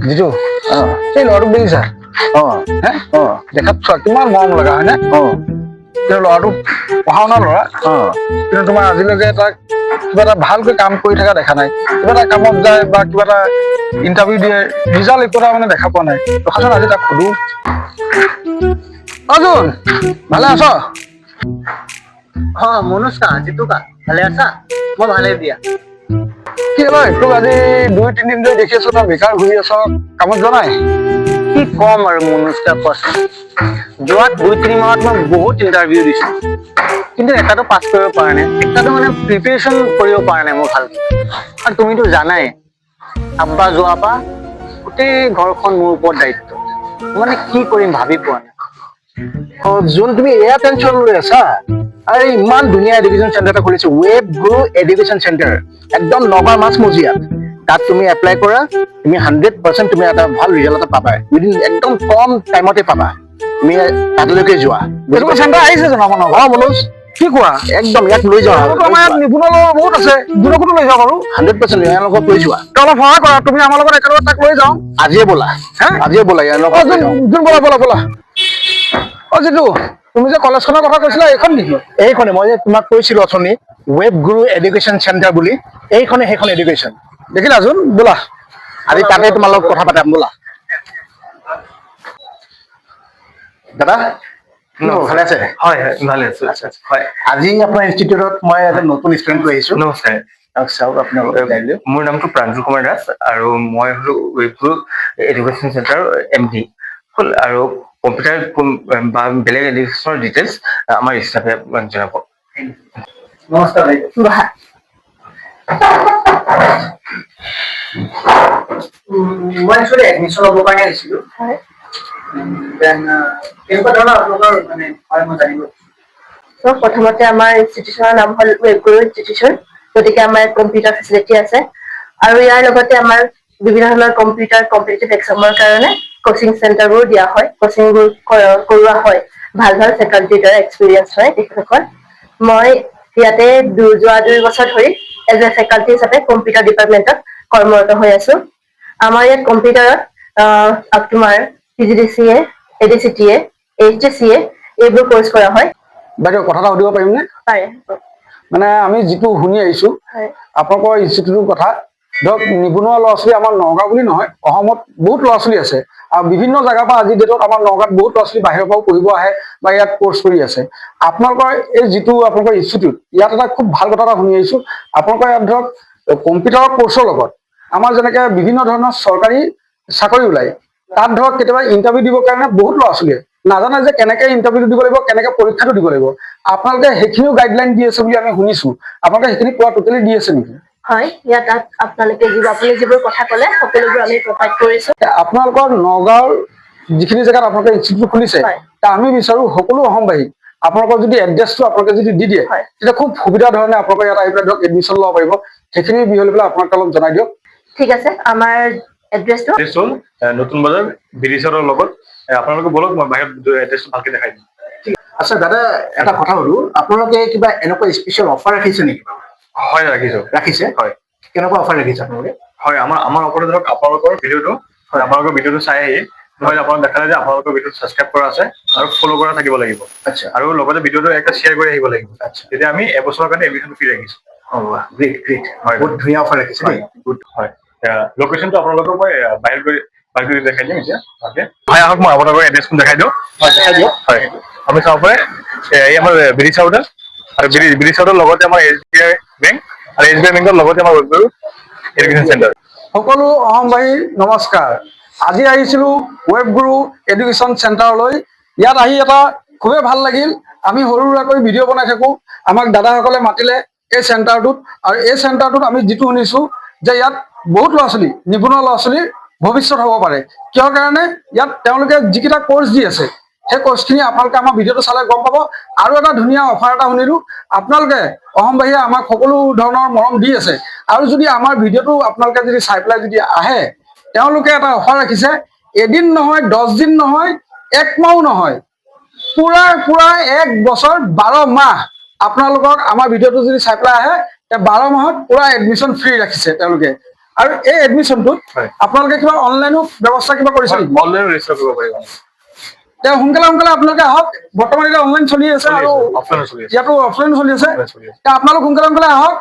জিতু এই ল'ৰাটোক দেখিছা দেখাত চোৱা কিমান মৰম লগা হয়নে কিন্তু ল'ৰাটো পঢ়া শুনা ল'ৰা কিন্তু তোমাৰ আজিলৈকে তাক কিবা এটা ভালকৈ কাম কৰি থকা দেখা নাই কিবা এটা কামত যায় বা কিবা এটা ইণ্টাৰভিউ দিয়ে ৰিজাল্ট একো এটা মানে দেখা পোৱা নাই ৰখাচোন আজি তাক সুধো অৰ্জুন ভালে আছ মনুষ্কা জিতুকা ভালে আছা মই ভালে দিয়া কি হয় তোক আজি 2-3 দিন ধৰি দেখি আছো তই বেকাৰ ঘূৰি আছ কামত যোৱা নাই কি কম আৰু মনুষ্কা কোৱাচোন যোৱা 2-3 মাহত মই বহুত ইণ্টাৰভিউ দিছো কিন্তু এটাতো পাছ কৰিব পৰা নাই এটাতো মানে প্ৰিপেৰেশ্যন কৰিব পৰা নাই মই ভালকে আৰু তুমিতো জানাই আব্বা যোৱাৰ পৰা গোটেই ঘৰখন মোৰ ওপৰত দায়িত্ব মানে কি কৰিম ভাবি পোৱা নাই যোন তুমি এয়া টেনশ্যন লৈ আছা আৰে ইমান ধুনীয়া এডুকেশ্যন চেণ্টাৰ এটা খুলিছে ৱেব গ্ৰু এডুকেশ্যন চেণ্টাৰ একদম নগৰ মাছ মজিয়াত তাত তুমি এপ্লাই কৰা তুমি 100% তুমি এটা ভাল ৰিজাল্ট এটা পাবা উইদিন একদম কম টাইমতে পাবা তুমি তালৈকে যোৱা এডুকেশ্যন চেণ্টাৰ আহিছে জানো আমাৰ মনোজ কি কোৱা একদম ইয়াত লৈ যাওঁ আমাৰ ইয়াত নিপুণ বহুত আছে দুৰকো লৈ যাওঁ বাৰু 100% ইয়াৰ লগত লৈ যোৱা অলপ সহায় কৰা তুমি আমাৰ লগত একেলগে তাক লৈ যাওঁ আজিয়ে ব'লা আজিয়ে ব'লা ইয়াৰ লগত ব'লা জিতু তুমি যে কলেজখনৰ কথা কৈছিলা এইখন নেকি এইখনে মই যে তোমাক কৈছিলো অথনি ৱেব গুৰু এডুকেশ্যন চেণ্টাৰ বুলি এইখনে সেইখন এডুকেশ্যন দেখিলা যোন ব'লা আজি তাতে তোমাৰ লগত কথা পাতাম ব'লা দাদা ভালে আছে হয় হয় ভালে আছো হয় আজি আপোনাৰ ইনষ্টিটিউটত মই এটা নতুন ষ্টুডেণ্ট লৈ আহিছো নমস্কাৰ চাওক আপোনালোক মোৰ নামটো প্ৰাঞ্জল কুমাৰ দাস আৰু মই হলো ৱেব গুৰু এডুকেশ্যন চেণ্টাৰ MD হ'ল আৰু কম্পিউটাৰ বা বেলেগ এডুকেশ্যনৰ ডিটেইলছ আমাৰ ষ্টাফে জনাব নমস্কাৰ ভাই মই একচুৱেলি এডমিশ্যন ল'বৰ কাৰণে আহিছিলো কেনেকুৱা ধৰণৰ আপোনালোকৰ মানে হয় মই জানিব প্ৰথমতে আমাৰ ইনষ্টিটিউচনৰ নাম হ'ল ৱেব গুৰু ইনষ্টিটিউচন গতিকে আমাৰ কম্পিউটাৰ ফেচিলিটি আছে আৰু ইয়াৰ লগতে আমাৰ বিভিন্ন ধৰণৰ কম্পিউটাৰ কম্পিটিটিভ এক্সামৰ কাৰণে কোচিং চেণ্টাৰবোৰ দিয়া হয় কোচিংবোৰ কৰোৱা হয় ভাল ভাল ফেকাল্টিৰ দ্বাৰা এক্সপিৰিয়েঞ্চ হয় তেখেতসকল মই ইয়াতে যোৱা 2 বছৰ ধৰি এজ এ ফেকাল্টি হিচাপে কম্পিউটাৰ ডিপাৰ্টমেণ্টত কৰ্মৰত হৈ আছো আমাৰ ইয়াত কম্পিউটাৰত তোমাৰ PGDCA ADCTA HDCA এইবোৰ কোৰ্চ কৰা হয় বাইদেউ কথা এটা সুধিব পাৰিমনে পাৰে মানে আমি যিটো শুনি আহিছো আপোনালোকৰ ইনষ্টিটিউটৰ কথা ধৰক নিবনুৱা ল'ৰা ছোৱালী আমাৰ নগাঁও বুলি নহয় অসমত বহুত ল'ৰা ছোৱালী আছে আৰু বিভিন্ন জেগাৰ পৰা আজিৰ ডেটত আমাৰ নগাঁৱত বহুত ল'ৰা ছোৱালী বাহিৰৰ পৰাও পঢ়িব আহে বা ইয়াত কোৰ্চ কৰি আছে আপোনালোকৰ এই যিটো আপোনালোকৰ ইনষ্টিটিউট ইয়াত এটা খুব ভাল কথা এটা শুনি আহিছো আপোনালোকৰ ইয়াত ধৰক কম্পিউটাৰৰ কোৰ্চৰ লগত আমাৰ যেনেকৈ বিভিন্ন ধৰণৰ চৰকাৰী চাকৰি ওলায় তাত ধৰক কেতিয়াবা ইণ্টাৰভিউ দিবৰ কাৰণে বহুত ল'ৰা ছোৱালীয়ে নাজানে যে কেনেকৈ ইণ্টাৰভিউটো দিব লাগিব কেনেকৈ পৰীক্ষাটো দিব লাগিব আপোনালোকে সেইখিনিও গাইডলাইন দি আছে বুলি আমি শুনিছো আপোনালোকে সেইখিনি পুৰা টোটেলি দি আছে নেকি হয় ইয়াত আপোনালোকে আপুনি যিবোৰ কথা ক'লে সকলোবোৰ আমি প্ৰভাইড কৰিছো আপোনালোকৰ নগাঁৱৰ যিখিনি জেগাত আপোনালোকে ইনষ্টিটিউট খুলিছে তা আমি বিচাৰো সকলো অসমবাসী আপোনালোকৰ যদি এড্ৰেছটো আপোনালোকে যদি দি দিয়ে তেতিয়া খুব সুবিধা ধৰণে আপোনালোকে ইয়াত আহি পেলাই ধৰক এডমিশ্যন ল'ব পাৰিব সেইখিনি বিষয় লৈ পেলাই আপোনালোকে অলপ জনাই দিয়ক ঠিক আছে আমাৰ এড্ৰেছটো হ'ল নতুন বজাৰ বিৰিছৰৰ লগত আপোনালোকে বলক মই বাহিৰত এড্ৰেছটো ভালকে দেখাই দিম আচ্ছা দাদা এটা কথা সুধো আপোনালোকে কিবা এনেকুৱা স্পেচিয়েল অফাৰ ৰাখিছে নেকি হয় ৰাখিছে হয় কেনেকুৱা অফাৰ ৰাখিছে আপোনালোকে হয় আমাৰ ওপৰত ধৰক আপোনালোকৰ ভিডিঅ'টো চাই আহি নহয় আপোনালোকে দেখালে যে আপোনালোকৰ ভিডিঅ'টো ছাবস্ক্ৰাইব কৰা আছে আৰু ফ'ল' কৰা থাকিব লাগিব আচ্ছা আৰু লগতে ভিডিঅ'টো একটা শ্বেয়াৰ কৰি আহিব লাগিব আচ্ছা তেতিয়া আমি এবছৰৰ কাৰণে এডমিশ্যন ফ্ৰী ৰাখিছো গ্ৰেট হয় বহুত ধুনীয়া অফাৰ ৰাখিছে দেই গুড হয় লোকেশ্যনটো আপোনালোকক মই বাহিৰ কৰি দেখাই দিম এতিয়া ভালকে হয় আহক মই আপোনালোকৰ এড্ৰেছটো দেখাই দিওঁ হয় দেখাই দিয়ক হয় আপুনি চাব পাৰে এই আমাৰ বিৰিছা হোটেল আৰু বিৰিছা হোটেল লগতে আমাৰ SBI বেংক আৰু SBI বেংকৰ লগতে আমাৰ ৱেব গুৰু এডুকেশ্যন চেণ্টাৰ সকলো অসমবাসী নমস্কাৰ আজি আহিছিলো ৱেব গুৰু এডুকেশ্যন চেণ্টাৰলৈ ইয়াত আহি এটা খুবেই ভাল লাগিল আমি সৰু সুৰাকৈ ভিডিঅ' বনাই থাকো আমাক দাদাসকলে মাতিলে এই চেণ্টাৰটোত আৰু এই চেণ্টাৰটোত আমি যিটো শুনিছো যে ইয়াত বহুত ল'ৰা ছোৱালী নিবনুৱা ল'ৰা ছোৱালীৰ ভৱিষ্যত হ'ব পাৰে কিহৰ কাৰণে ইয়াত তেওঁলোকে যিকেইটা কোৰ্চ দি আছে সেই কোৰ্চখিনি আপোনালোকে আমাৰ ভিডিঅ'টো চালে গম পাব আৰু এটা ধুনীয়া অফাৰ এটা শুনিলো আপোনালোকে অসমবাসীয়ে আমাক সকলো ধৰণৰ মৰম দি আছে আৰু যদি আমাৰ ভিডিঅ'টো আপোনালোকে যদি চাই পেলাই যদি আহে তেওঁলোকে এটা অফাৰ ৰাখিছে এদিন নহয় 10 দিন নহয় 1 মাহো নহয় পুৰা 1 বছৰ 12 মাহ আপোনালোকক আমাৰ ভিডিঅ'টো যদি চাই পেলাই আহে 12 মাহত পুৰা এডমিশ্যন ফ্ৰী ৰাখিছে তেওঁলোকে আৰু এই এডমিশ্যনটোত হয়। আপোনালোকে কিবা অনলাইনো ব্যৱস্থা কিবা কৰিছে নেকি? অনলাইন ৰেজিষ্টাৰ কৰিব পাৰিব এতিয়া সোনকালে আপোনালোকে আহক। বৰ্তমান এতিয়া অনলাইন চলি আছে আৰু অফলাইন চলি আছে ইয়াতো অফলাইন চলি আছে। Offline চলি আছে। এতিয়া আপোনালোক সোনকালে আহক।